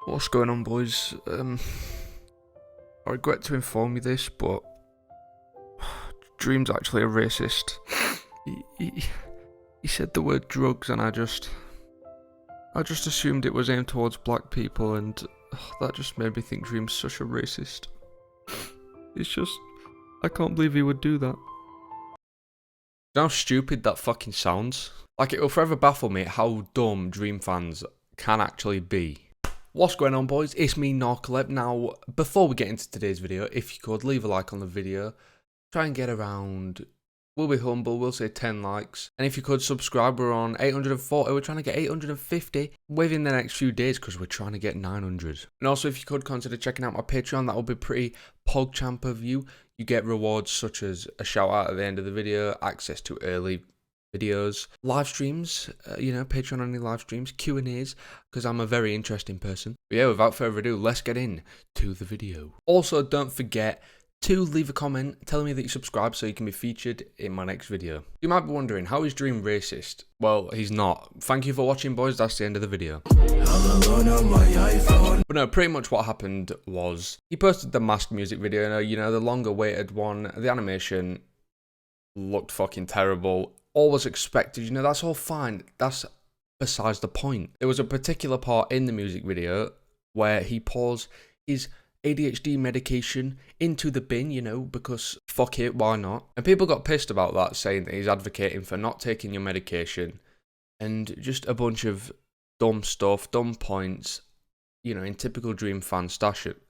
What's going on, boys? I regret to inform you this, but Dream's actually a racist. He said the word drugs, and I just assumed it was aimed towards black people, and that just made me think Dream's such a racist. It's just, I can't believe he would do that. How stupid that fucking sounds. Like, it will forever baffle me how dumb Dream fans can actually be. What's going on, boys? It's me, Narcolep. Now, before we get into today's video, if you could, leave a like on the video. Try and get around, we'll be humble, we'll say 10 likes. And if you could, subscribe. We're on 840, we're trying to get 850 within the next few days because we're trying to get 900. And also, if you could, consider checking out my Patreon. That would be pretty PogChamp of you. You get rewards such as a shout out at the end of the video, access to early videos, live streams, Patreon only live streams, Q&As, because I'm a very interesting person. But yeah, without further ado, let's get in to the video. Also, don't forget to leave a comment telling me that you subscribe so you can be featured in my next video. You might be wondering, how is Dream racist? Well, he's not. Thank you for watching, boys. That's the end of the video. But no, pretty much what happened was he posted the Mask music video, the long awaited one. The animation looked fucking terrible. All was expected, that's all fine. That's besides the point. There was a particular part in the music video where he pours his ADHD medication into the bin, because fuck it, why not? And people got pissed about that, saying that he's advocating for not taking your medication and just a bunch of dumb stuff, dumb points, in typical Dream fan stash it.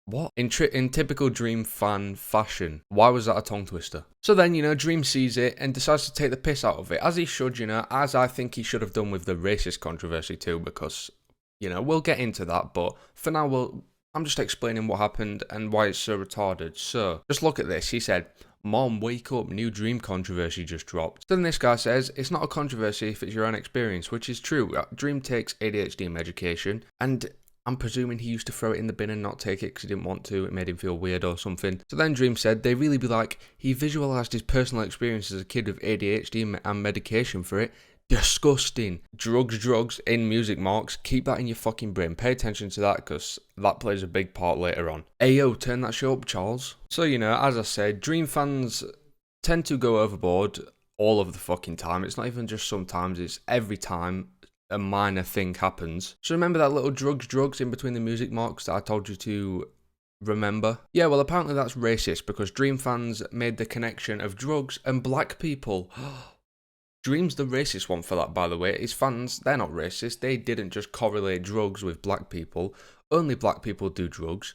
What? In typical Dream fan fashion. Why was that a tongue twister? So then, Dream sees it and decides to take the piss out of it, as he should, as I think he should have done with the racist controversy too, because, we'll get into that, but for now, I'm just explaining what happened and why it's so retarded. So, just look at this. He said, "Mom, wake up, new Dream controversy just dropped." Then this guy says, "It's not a controversy if it's your own experience," which is true. Dream takes ADHD medication, and I'm presuming he used to throw it in the bin and not take it because he didn't want to. It made him feel weird or something. So then Dream said they really be like, he visualized his personal experience as a kid with ADHD and medication for it. Disgusting. Drugs in music marks. Keep that in your fucking brain. Pay attention to that because that plays a big part later on. Ayo, turn that show up, Charles. So, as I said, Dream fans tend to go overboard all of the fucking time. It's not even just sometimes, it's every time a minor thing happens. So remember that little drugs in between the music marks that I told you to remember? Yeah, well, apparently that's racist because Dream fans made the connection of drugs and black people. Dream's the racist one for that, by the way. His fans, they're not racist. They didn't just correlate drugs with black people. Only black people do drugs.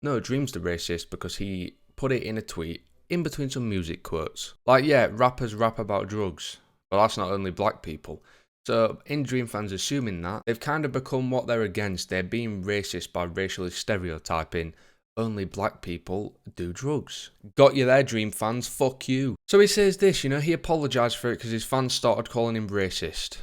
No, Dream's the racist because he put it in a tweet in between some music quotes. Like, yeah, rappers rap about drugs. But that's not only black people. So, in Dream fans assuming that, they've kind of become what they're against. They're being racist by racially stereotyping only black people do drugs. Got you there, Dream fans, fuck you. So he says this, he apologised for it because his fans started calling him racist.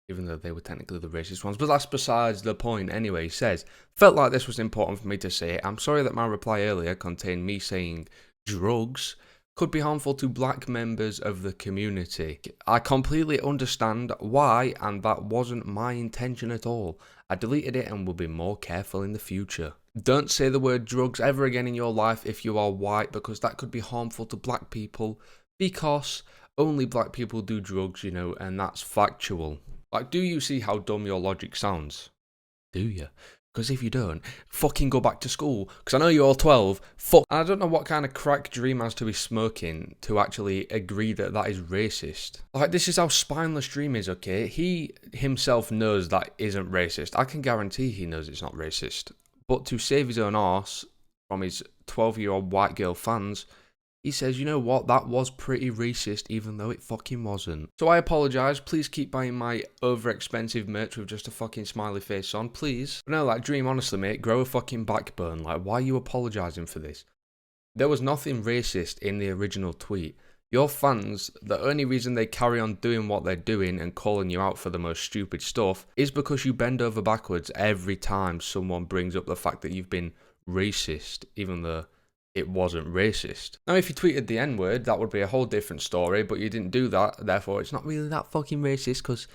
Even though they were technically the racist ones, but that's besides the point. Anyway, he says, "Felt like this was important for me to say. I'm sorry that my reply earlier contained me saying drugs could be harmful to black members of the community. I completely understand why, and that wasn't my intention at all. I deleted it and will be more careful in the future. Don't say the word drugs ever again in your life if you are white, because that could be harmful to black people, because only black people do drugs, and that's factual." Like, do you see how dumb your logic sounds? Do you? Because if you don't, fucking go back to school. Because I know you're all 12. I don't know what kind of crack Dream has to be smoking to actually agree that that is racist. Like, this is how spineless Dream is, okay? He himself knows that isn't racist. I can guarantee he knows it's not racist. But to save his own arse from his 12-year-old white girl fans, he says, you know what, that was pretty racist, even though it fucking wasn't. So I apologise, please keep buying my over-expensive merch with just a fucking smiley face on, please. But no, Dream, honestly, mate, grow a fucking backbone. Why are you apologising for this? There was nothing racist in the original tweet. Your fans, the only reason they carry on doing what they're doing and calling you out for the most stupid stuff is because you bend over backwards every time someone brings up the fact that you've been racist, even though it wasn't racist. Now, if you tweeted the N-word, that would be a whole different story, but you didn't do that, therefore it's not really that fucking racist, because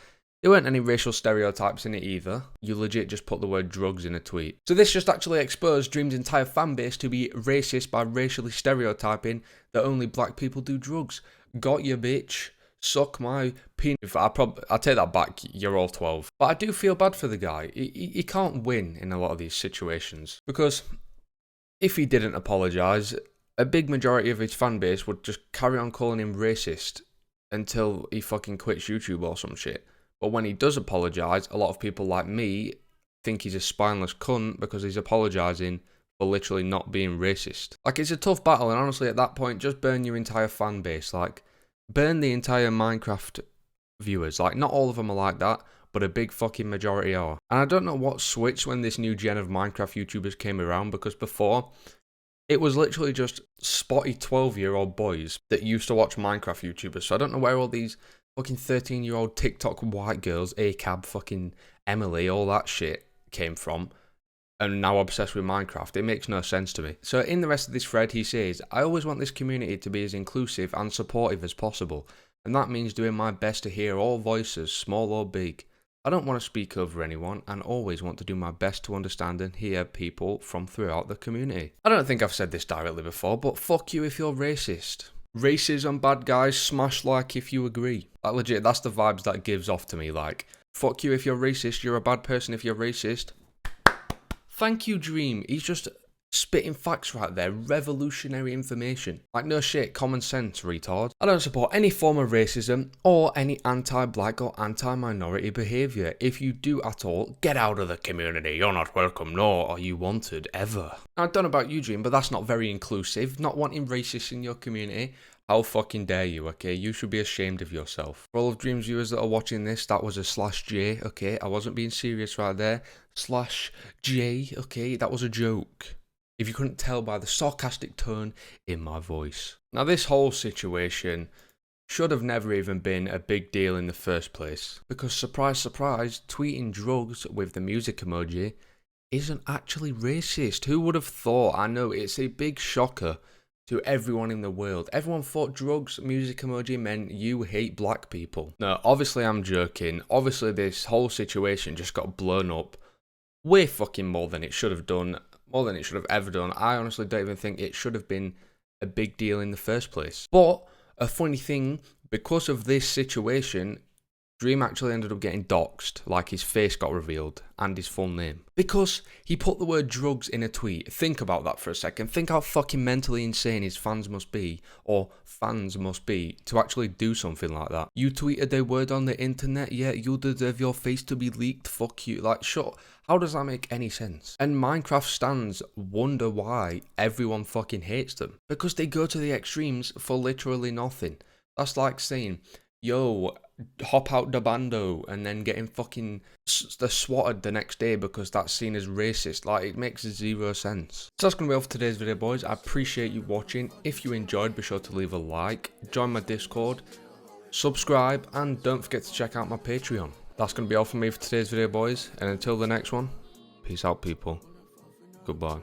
There weren't any racial stereotypes in it either. You legit just put the word drugs in a tweet. So this just actually exposed Dream's entire fan base to be racist by racially stereotyping that only black people do drugs. Got you, bitch. Suck my penis. I take that back, you're all 12. But I do feel bad for the guy. He can't win in a lot of these situations. Because if he didn't apologise, a big majority of his fan base would just carry on calling him racist until he fucking quits YouTube or some shit. But when he does apologise, a lot of people like me think he's a spineless cunt because he's apologising for literally not being racist. Like, it's a tough battle, and honestly at that point, just burn your entire fan base. Like, burn the entire Minecraft viewers. Like, not all of them are like that, but a big fucking majority are. And I don't know what switched when this new gen of Minecraft YouTubers came around, because before, it was literally just spotty 12-year-old boys that used to watch Minecraft YouTubers. So I don't know where all these fucking 13-year-old TikTok white girls, ACAB, fucking Emily, all that shit came from, and now obsessed with Minecraft. It makes no sense to me. So in the rest of this thread, he says, I always want this community to be as inclusive and supportive as possible, and that means doing my best to hear all voices, small or big. I don't want to speak over anyone, and always want to do my best to understand and hear people from throughout the community. I don't think I've said this directly before, but fuck you if you're racist. Racism, bad guys, smash like if you agree. Like, legit, that's the vibes that gives off to me. Like, fuck you if you're racist, you're a bad person if you're racist. Thank you, Dream. He's just spitting facts right there, revolutionary information. Like, no shit, common sense, retard. I don't support any form of racism or any anti-black or anti-minority behaviour. If you do at all, get out of the community. You're not welcome, nor are you wanted, ever. I don't know about you, Dream, but that's not very inclusive. Not wanting racists in your community. How fucking dare you, okay? You should be ashamed of yourself. For all of Dream's viewers that are watching this, that was a /J, okay? I wasn't being serious right there. /J, okay? That was a joke. If you couldn't tell by the sarcastic tone in my voice. Now, this whole situation should have never even been a big deal in the first place. Because, surprise, surprise, tweeting drugs with the music emoji isn't actually racist. Who would have thought? I know, it's a big shocker to everyone in the world. Everyone thought drugs, music emoji meant you hate black people. No, obviously I'm joking. Obviously this whole situation just got blown up way fucking more than it should have done. More than it should have ever done. I honestly don't even think it should have been a big deal in the first place. But a funny thing, because of this situation, Dream actually ended up getting doxxed, like his face got revealed, and his full name. Because he put the word drugs in a tweet. Think about that for a second. Think how fucking mentally insane his fans must be, or fans must be, to actually do something like that. You tweeted a word on the internet, yeah, you deserve your face to be leaked, fuck you. Like, shut. How does that make any sense? And Minecraft stans wonder why everyone fucking hates them. Because they go to the extremes for literally nothing. That's like saying, yo, hop out the bando, and then getting fucking swatted the next day because that's seen as racist. Like, it makes zero sense. So that's going to be all for today's video, boys. I appreciate you watching. If you enjoyed, be sure to leave a like, join my Discord, subscribe, and don't forget to check out my Patreon. That's going to be all from me for today's video, boys. And until the next one, peace out, people. Goodbye.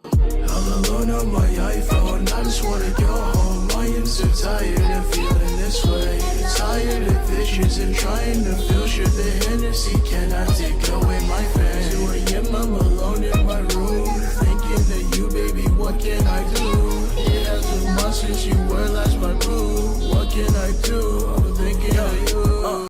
I'm alone on my iPhone, I just wanna go home. I am so tired of feeling this way. Tired of visions and trying to feel sure the Hennessy cannot take away